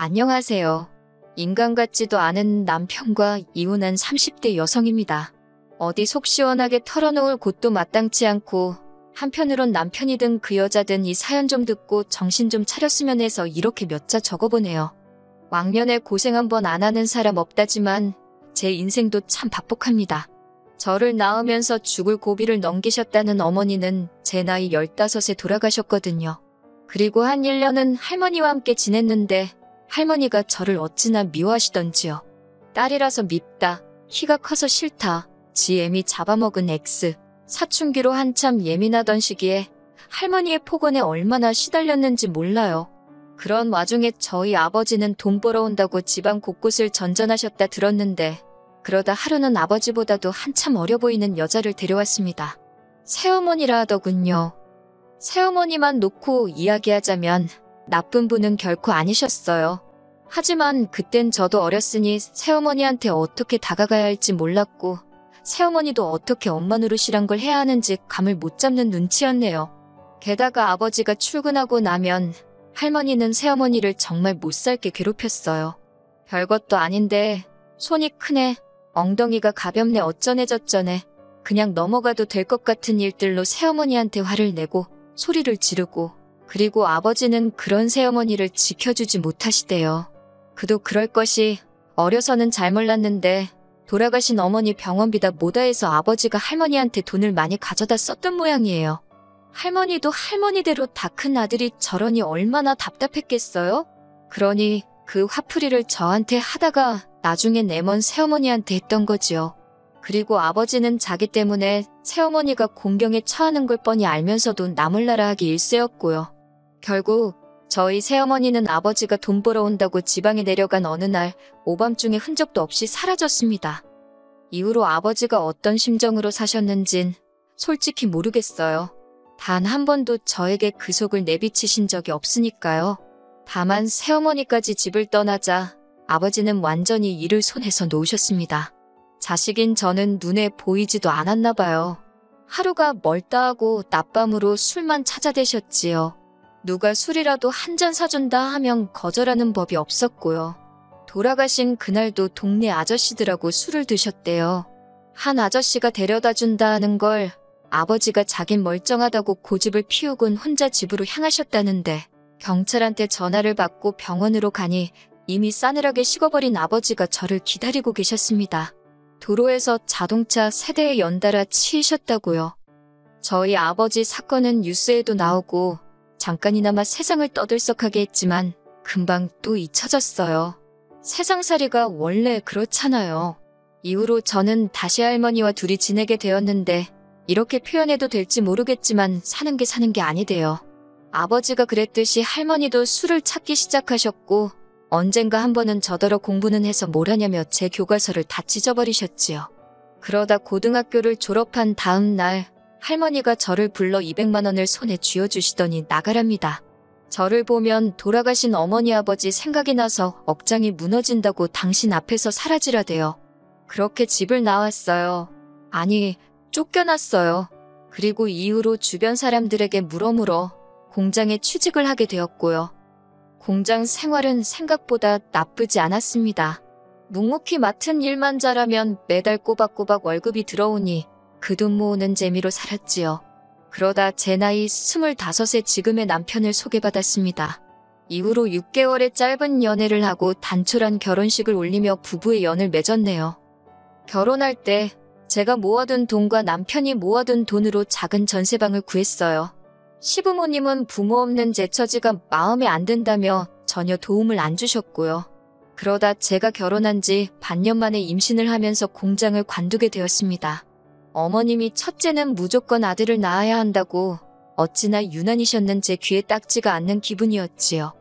안녕하세요. 인간 같지도 않은 남편과 이혼한 30대 여성입니다. 어디 속 시원하게 털어놓을 곳도 마땅치 않고 한편으론 남편이든 그 여자든 이 사연 좀 듣고 정신 좀 차렸으면 해서 이렇게 몇 자 적어보네요. 왕년에 고생 한번 안 하는 사람 없다지만 제 인생도 참 박복합니다. 저를 낳으면서 죽을 고비를 넘기셨다는 어머니는 제 나이 15에 돌아가셨거든요. 그리고 한 1년은 할머니와 함께 지냈는데 할머니가 저를 어찌나 미워하시던지요. 딸이라서 밉다, 키가 커서 싫다, 지 애미 잡아먹은 X, 사춘기로 한참 예민하던 시기에 할머니의 폭언에 얼마나 시달렸는지 몰라요. 그런 와중에 저희 아버지는 돈 벌어온다고 집안 곳곳을 전전하셨다 들었는데 그러다 하루는 아버지보다도 한참 어려 보이는 여자를 데려왔습니다. 새어머니라 하더군요. 새어머니만 놓고 이야기하자면 나쁜 분은 결코 아니셨어요. 하지만 그땐 저도 어렸으니 새어머니한테 어떻게 다가가야 할지 몰랐고 새어머니도 어떻게 엄마 노릇이란 걸 해야 하는지 감을 못 잡는 눈치였네요. 게다가 아버지가 출근하고 나면 할머니는 새어머니를 정말 못살게 괴롭혔어요. 별것도 아닌데 손이 크네, 엉덩이가 가볍네 어쩌네 저쩌네 그냥 넘어가도 될 것 같은 일들로 새어머니한테 화를 내고 소리를 지르고 그리고 아버지는 그런 새어머니를 지켜주지 못하시대요. 그도 그럴 것이 어려서는 잘 몰랐는데 돌아가신 어머니 병원비다 뭐다 해서 아버지가 할머니한테 돈을 많이 가져다 썼던 모양이에요. 할머니도 할머니대로 다 큰 아들이 저러니 얼마나 답답했겠어요? 그러니 그 화풀이를 저한테 하다가 나중엔 애먼 새어머니한테 했던 거지요. 그리고 아버지는 자기 때문에 새어머니가 공경에 처하는 걸 뻔히 알면서도 나몰라라 하기 일쑤였고요. 결국 저희 새어머니는 아버지가 돈 벌어온다고 지방에 내려간 어느 날 오밤중에 흔적도 없이 사라졌습니다. 이후로 아버지가 어떤 심정으로 사셨는진 솔직히 모르겠어요. 단 한 번도 저에게 그 속을 내비치신 적이 없으니까요. 다만 새어머니까지 집을 떠나자 아버지는 완전히 일을 손에서 놓으셨습니다. 자식인 저는 눈에 보이지도 않았나 봐요. 하루가 멀다 하고 낮밤으로 술만 찾아대셨지요. 누가 술이라도 한 잔 사준다 하면 거절하는 법이 없었고요. 돌아가신 그날도 동네 아저씨들하고 술을 드셨대요. 한 아저씨가 데려다 준다 하는 걸 아버지가 자긴 멀쩡하다고 고집을 피우곤 혼자 집으로 향하셨다는데 경찰한테 전화를 받고 병원으로 가니 이미 싸늘하게 식어버린 아버지가 저를 기다리고 계셨습니다. 도로에서 자동차 세대에 연달아 치이셨다고요. 저희 아버지 사건은 뉴스에도 나오고 잠깐이나마 세상을 떠들썩하게 했지만 금방 또 잊혀졌어요. 세상살이가 원래 그렇잖아요. 이후로 저는 다시 할머니와 둘이 지내게 되었는데 이렇게 표현해도 될지 모르겠지만 사는 게 아니대요. 아버지가 그랬듯이 할머니도 술을 찾기 시작하셨고 언젠가 한 번은 저더러 공부는 해서 뭘 하냐며 제 교과서를 다 찢어버리셨지요. 그러다 고등학교를 졸업한 다음 날 할머니가 저를 불러 200만 원을 손에 쥐어주시더니 나가랍니다. 저를 보면 돌아가신 어머니 아버지 생각이 나서 억장이 무너진다고 당신 앞에서 사라지라대요. 그렇게 집을 나왔어요. 아니, 쫓겨났어요. 그리고 이후로 주변 사람들에게 물어물어 공장에 취직을 하게 되었고요. 공장 생활은 생각보다 나쁘지 않았습니다. 묵묵히 맡은 일만 잘하면 매달 꼬박꼬박 월급이 들어오니 그 돈 모으는 재미로 살았지요. 그러다 제 나이 25에 지금의 남편을 소개받았습니다. 이후로 6개월의 짧은 연애를 하고 단촐한 결혼식을 올리며 부부의 연을 맺었네요. 결혼할 때 제가 모아둔 돈과 남편이 모아둔 돈으로 작은 전세방을 구했어요. 시부모님은 부모 없는 제 처지가 마음에 안 든다며 전혀 도움을 안 주셨고요. 그러다 제가 결혼한 지 반년 만에 임신을 하면서 공장을 관두게 되었습니다. 어머님이 첫째는 무조건 아들을 낳아야 한다고 어찌나 유난이셨는 제 귀에 딱지가 않는 기분이었지요.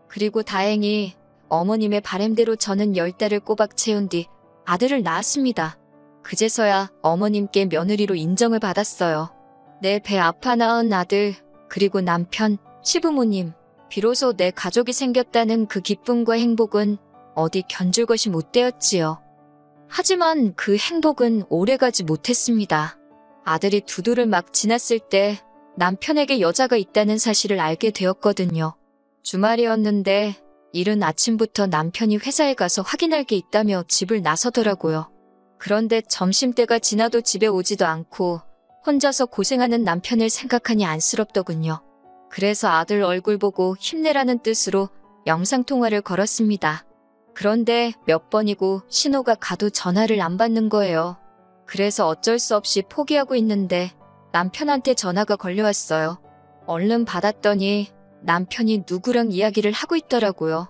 그리고 다행히 어머님의 바램대로 저는 10달을 꼬박 채운 뒤 아들을 낳았습니다. 그제서야 어머님께 며느리로 인정을 받았어요. 내 배 아파 낳은 아들, 그리고 남편, 시부모님, 비로소 내 가족이 생겼다는 그 기쁨과 행복은 어디 견줄 것이 못 되었지요. 하지만 그 행복은 오래가지 못했습니다. 아들이 2돌을 막 지났을 때 남편에게 여자가 있다는 사실을 알게 되었거든요. 주말이었는데 이른 아침부터 남편이 회사에 가서 확인할 게 있다며 집을 나서더라고요. 그런데 점심때가 지나도 집에 오지도 않고 혼자서 고생하는 남편을 생각하니 안쓰럽더군요. 그래서 아들 얼굴 보고 힘내라는 뜻으로 영상통화를 걸었습니다. 그런데 몇 번이고 신호가 가도 전화를 안 받는 거예요. 그래서 어쩔 수 없이 포기하고 있는데 남편한테 전화가 걸려왔어요. 얼른 받았더니 남편이 누구랑 이야기를 하고 있더라고요.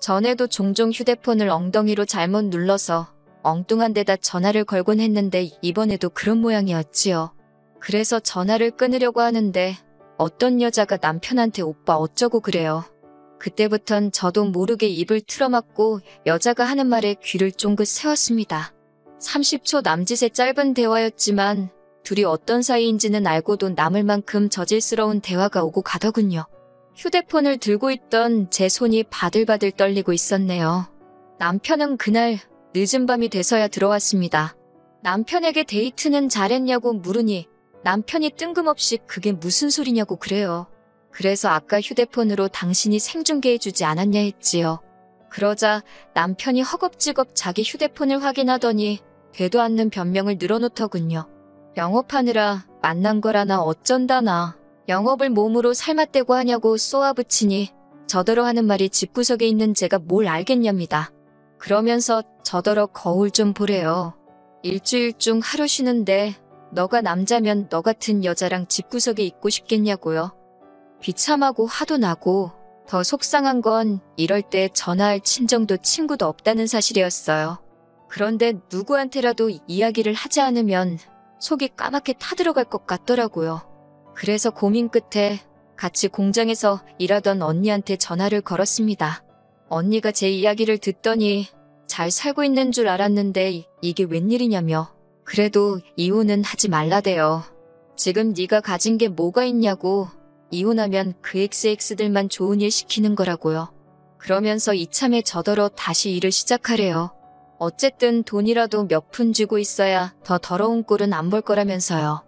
전에도 종종 휴대폰을 엉덩이로 잘못 눌러서 엉뚱한 데다 전화를 걸곤 했는데 이번에도 그런 모양이었지요. 그래서 전화를 끊으려고 하는데 어떤 여자가 남편한테 오빠 어쩌고 그래요. 그때부턴 저도 모르게 입을 틀어막고 여자가 하는 말에 귀를 쫑긋 세웠습니다. 30초 남짓의 짧은 대화였지만 둘이 어떤 사이인지는 알고도 남을 만큼 저질스러운 대화가 오고 가더군요. 휴대폰을 들고 있던 제 손이 바들바들 떨리고 있었네요. 남편은 그날 늦은 밤이 돼서야 들어왔습니다. 남편에게 데이트는 잘했냐고 물으니 남편이 뜬금없이 그게 무슨 소리냐고 그래요. 그래서 아까 휴대폰으로 당신이 생중계해주지 않았냐 했지요. 그러자 남편이 허겁지겁 자기 휴대폰을 확인하더니 되도 않는 변명을 늘어놓더군요. 영업하느라 만난 거라나 어쩐다나 영업을 몸으로 삶아떼고 하냐고 쏘아붙이니 저더러 하는 말이 집구석에 있는 제가 뭘 알겠냐입니다. 그러면서 저더러 거울 좀 보래요. 일주일 중 하루 쉬는데 너가 남자면 너 같은 여자랑 집구석에 있고 싶겠냐고요. 비참하고 화도 나고 더 속상한 건 이럴 때 전화할 친정도 친구도 없다는 사실이었어요. 그런데 누구한테라도 이야기를 하지 않으면 속이 까맣게 타들어갈 것 같더라고요. 그래서 고민 끝에 같이 공장에서 일하던 언니한테 전화를 걸었습니다. 언니가 제 이야기를 듣더니 잘 살고 있는 줄 알았는데 이게 웬일이냐며 그래도 이혼은 하지 말라대요. 지금 네가 가진 게 뭐가 있냐고 이혼하면 그 XX들만 좋은 일 시키는 거라고요. 그러면서 이참에 저더러 다시 일을 시작하래요. 어쨌든 돈이라도 몇 푼 쥐고 있어야 더 더러운 꼴은 안 볼 거라면서요.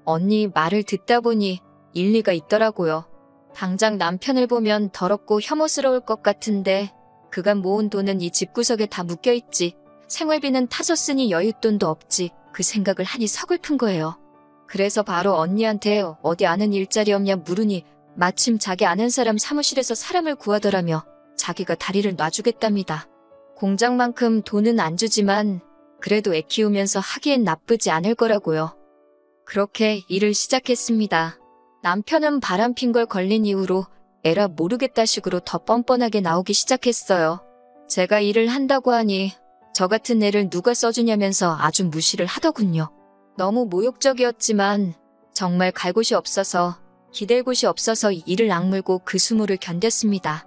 언니 말을 듣다 보니 일리가 있더라고요. 당장 남편을 보면 더럽고 혐오스러울 것 같은데 그간 모은 돈은 이 집구석에 다 묶여있지. 생활비는 타서 쓰니 여윳돈도 없지. 그 생각을 하니 서글픈 거예요. 그래서 바로 언니한테 어디 아는 일자리 없냐 물으니 마침 자기 아는 사람 사무실에서 사람을 구하더라며 자기가 다리를 놔주겠답니다. 공장만큼 돈은 안 주지만 그래도 애 키우면서 하기엔 나쁘지 않을 거라고요. 그렇게 일을 시작했습니다. 남편은 바람핀 걸 걸린 이후로 에라 모르겠다 식으로 더 뻔뻔하게 나오기 시작했어요. 제가 일을 한다고 하니 저 같은 애를 누가 써주냐면서 아주 무시를 하더군요. 너무 모욕적이었지만 정말 갈 곳이 없어서 기댈 곳이 없어서 이를 악물고 그 수모를 견뎠습니다.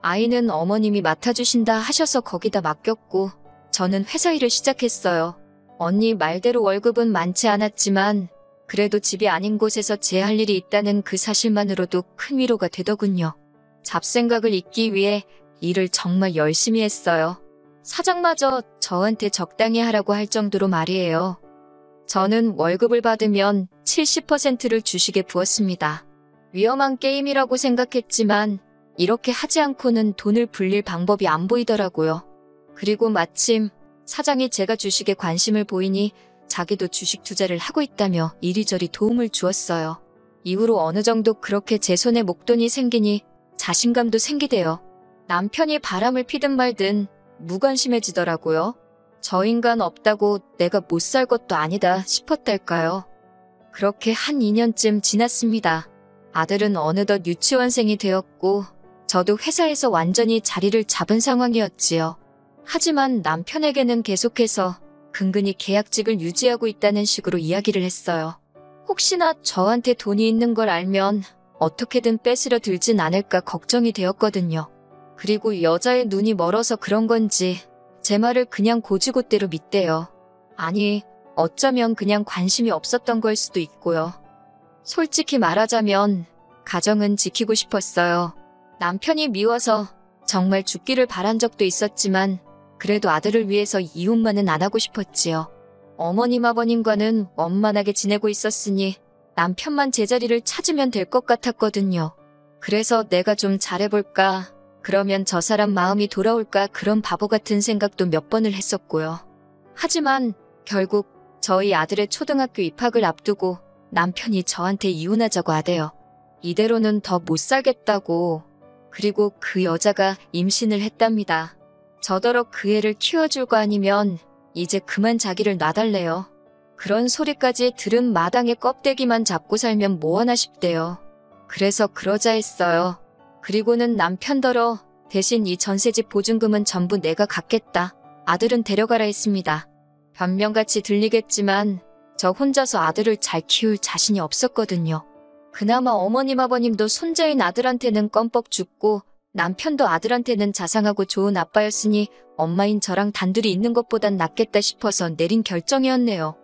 아이는 어머님이 맡아주신다 하셔서 거기다 맡겼고 저는 회사 일을 시작했어요. 언니 말대로 월급은 많지 않았지만 그래도 집이 아닌 곳에서 제 할 일이 있다는 그 사실만으로도 큰 위로가 되더군요. 잡생각을 잊기 위해 일을 정말 열심히 했어요. 사장마저 저한테 적당히 하라고 할 정도로 말이에요. 저는 월급을 받으면 70%를 주식에 부었습니다. 위험한 게임이라고 생각했지만 이렇게 하지 않고는 돈을 불릴 방법이 안 보이더라고요. 그리고 마침 사장이 제가 주식에 관심을 보이니 자기도 주식 투자를 하고 있다며 이리저리 도움을 주었어요. 이후로 어느 정도 그렇게 제 손에 목돈이 생기니 자신감도 생기대요. 남편이 바람을 피든 말든 무관심해지더라고요. 저 인간 없다고 내가 못 살 것도 아니다 싶었달까요. 그렇게 한 2년쯤 지났습니다. 아들은 어느덧 유치원생이 되었고 저도 회사에서 완전히 자리를 잡은 상황이었지요. 하지만 남편에게는 계속해서 근근히 계약직을 유지하고 있다는 식으로 이야기를 했어요. 혹시나 저한테 돈이 있는 걸 알면 어떻게든 뺏으려 들진 않을까 걱정이 되었거든요. 그리고 여자의 눈이 멀어서 그런 건지 제 말을 그냥 고지고대로 믿대요. 아니, 어쩌면 그냥 관심이 없었던 걸 수도 있고요. 솔직히 말하자면 가정은 지키고 싶었어요. 남편이 미워서 정말 죽기를 바란 적도 있었지만 그래도 아들을 위해서 이혼만은 안 하고 싶었지요. 어머님 아버님과는 원만하게 지내고 있었으니 남편만 제자리를 찾으면 될 것 같았거든요. 그래서 내가 좀 잘해볼까 그러면 저 사람 마음이 돌아올까 그런 바보 같은 생각도 몇 번을 했었고요. 하지만 결국 저희 아들의 초등학교 입학을 앞두고 남편이 저한테 이혼하자고 하대요. 이대로는 더 못 살겠다고. 그리고 그 여자가 임신을 했답니다. 저더러 그 애를 키워줄 거 아니면 이제 그만 자기를 놔달래요. 그런 소리까지 들은 마당에 껍데기만 잡고 살면 뭐하나 싶대요. 그래서 그러자 했어요. 그리고는 남편더러 대신 이 전세집 보증금은 전부 내가 갚겠다. 아들은 데려가라 했습니다. 변명같이 들리겠지만 저 혼자서 아들을 잘 키울 자신이 없었거든요. 그나마 어머님 아버님도 손자인 아들한테는 껌뻑 죽고 남편도 아들한테는 자상하고 좋은 아빠였으니 엄마인 저랑 단둘이 있는 것보단 낫겠다 싶어서 내린 결정이었네요.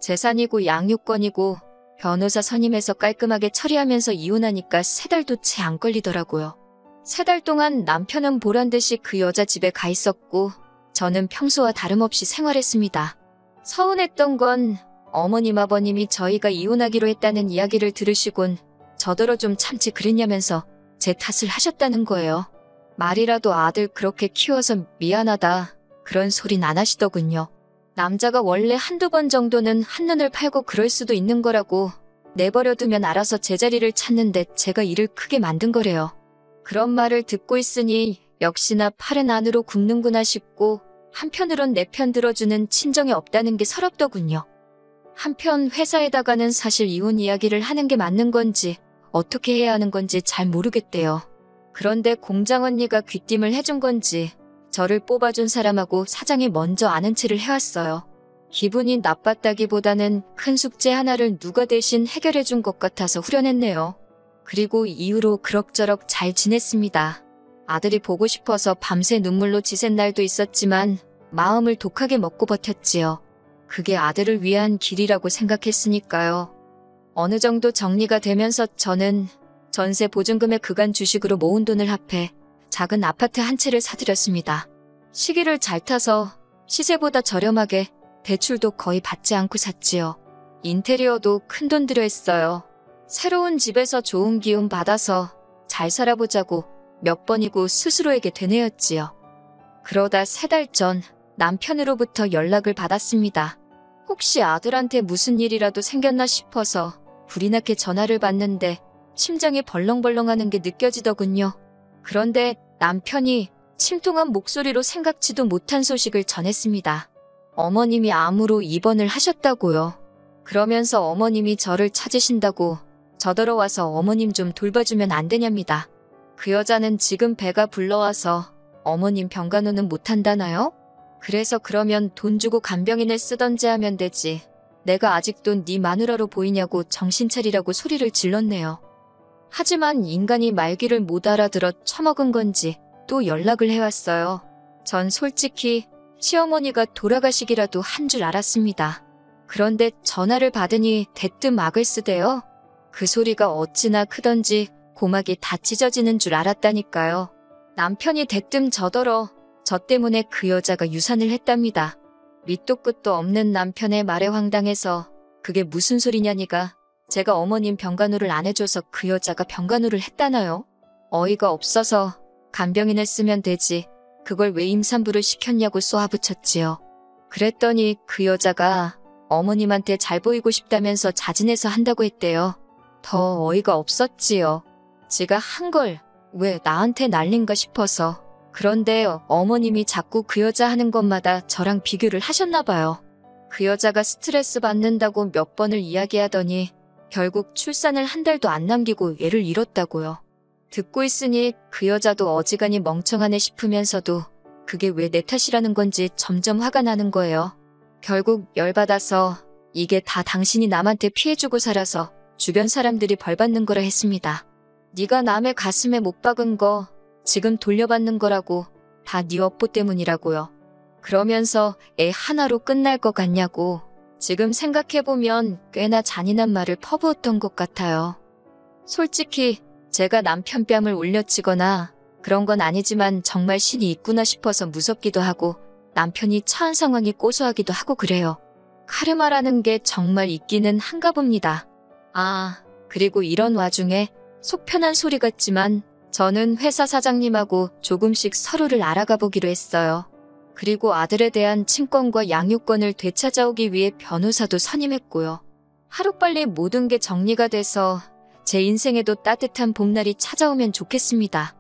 재산이고 양육권이고 변호사 선임해서 깔끔하게 처리하면서 이혼하니까 3달도 채 안 걸리더라고요. 3달 동안 남편은 보란듯이 그 여자 집에 가 있었고 저는 평소와 다름없이 생활했습니다. 서운했던 건 어머님 아버님이 저희가 이혼하기로 했다는 이야기를 들으시곤 저더러 좀 참지 그랬냐면서 제 탓을 하셨다는 거예요. 말이라도 아들 그렇게 키워서 미안하다 그런 소린 안 하시더군요. 남자가 원래 한두 번 정도는 한눈을 팔고 그럴 수도 있는 거라고 내버려두면 알아서 제자리를 찾는데 제가 일을 크게 만든 거래요. 그런 말을 듣고 있으니 역시나 팔은 안으로 굽는구나 싶고 한편으론 내 편 들어주는 친정이 없다는 게 서럽더군요. 한편 회사에다가는 사실 이혼 이야기를 하는 게 맞는 건지 어떻게 해야 하는 건지 잘 모르겠대요. 그런데 공장 언니가 귀띔을 해준 건지 저를 뽑아준 사람하고 사장이 먼저 아는 체를 해왔어요. 기분이 나빴다기보다는 큰 숙제 하나를 누가 대신 해결해준 것 같아서 후련했네요. 그리고 이후로 그럭저럭 잘 지냈습니다. 아들이 보고 싶어서 밤새 눈물로 지샌 날도 있었지만 마음을 독하게 먹고 버텼지요. 그게 아들을 위한 길이라고 생각했으니까요. 어느 정도 정리가 되면서 저는 전세 보증금의 그간 주식으로 모은 돈을 합해 작은 아파트 한 채를 사들였습니다. 시기를 잘 타서 시세보다 저렴하게 대출도 거의 받지 않고 샀지요. 인테리어도 큰돈 들여 했어요. 새로운 집에서 좋은 기운 받아서 잘 살아보자고 몇 번이고 스스로에게 되뇌었지요. 그러다 3달 전 남편으로부터 연락을 받았습니다. 혹시 아들한테 무슨 일이라도 생겼나 싶어서 불이 나게 전화를 받는데 심장이 벌렁벌렁하는 게 느껴지더군요. 그런데 남편이 침통한 목소리로 생각지도 못한 소식을 전했습니다. 어머님이 암으로 입원을 하셨다고요. 그러면서 어머님이 저를 찾으신다고 저더러 와서 어머님 좀 돌봐주면 안 되냐입니다. 그 여자는 지금 배가 불러와서 어머님 병간호는 못한다나요? 그래서 그러면 돈 주고 간병인을 쓰던지 하면 되지. 내가 아직도 네 마누라로 보이냐고 정신 차리라고 소리를 질렀네요. 하지만 인간이 말귀를 못 알아들어 처먹은 건지 또 연락을 해왔어요. 전 솔직히 시어머니가 돌아가시기라도 한 줄 알았습니다. 그런데 전화를 받으니 대뜸 악을 쓰대요. 그 소리가 어찌나 크던지 고막이 다 찢어지는 줄 알았다니까요. 남편이 대뜸 저더러 저 때문에 그 여자가 유산을 했답니다. 밑도 끝도 없는 남편의 말에 황당해서 그게 무슨 소리냐니가 제가 어머님 병간호를 안 해줘서 그 여자가 병간호를 했다나요? 어이가 없어서 간병인을 쓰면 되지 그걸 왜 임산부를 시켰냐고 쏘아붙였지요. 그랬더니 그 여자가 어머님한테 잘 보이고 싶다면서 자진해서 한다고 했대요. 더 어이가 없었지요. 지가 한 걸 왜 나한테 날린가 싶어서. 그런데 어머님이 자꾸 그 여자 하는 것마다 저랑 비교를 하셨나 봐요. 그 여자가 스트레스 받는다고 몇 번을 이야기하더니 결국 출산을 한 달도 안 남기고 애를 잃었다고요. 듣고 있으니 그 여자도 어지간히 멍청하네 싶으면서도 그게 왜 내 탓이라는 건지 점점 화가 나는 거예요. 결국 열받아서 이게 다 당신이 남한테 피해주고 살아서 주변 사람들이 벌받는 거라 했습니다. 네가 남의 가슴에 못 박은 거 지금 돌려받는 거라고 다 네 업보 때문이라고요. 그러면서 애 하나로 끝날 것 같냐고 지금 생각해보면 꽤나 잔인한 말을 퍼부었던 것 같아요. 솔직히 제가 남편 뺨을 올려치거나 그런 건 아니지만 정말 신이 있구나 싶어서 무섭기도 하고 남편이 처한 상황이 고소하기도 하고 그래요. 카르마라는 게 정말 있기는 한가 봅니다. 아, 그리고 이런 와중에 속 편한 소리 같지만 저는 회사 사장님하고 조금씩 서로를 알아가 보기로 했어요. 그리고 아들에 대한 친권과 양육권을 되찾아오기 위해 변호사도 선임했고요. 하루빨리 모든 게 정리가 돼서 제 인생에도 따뜻한 봄날이 찾아오면 좋겠습니다.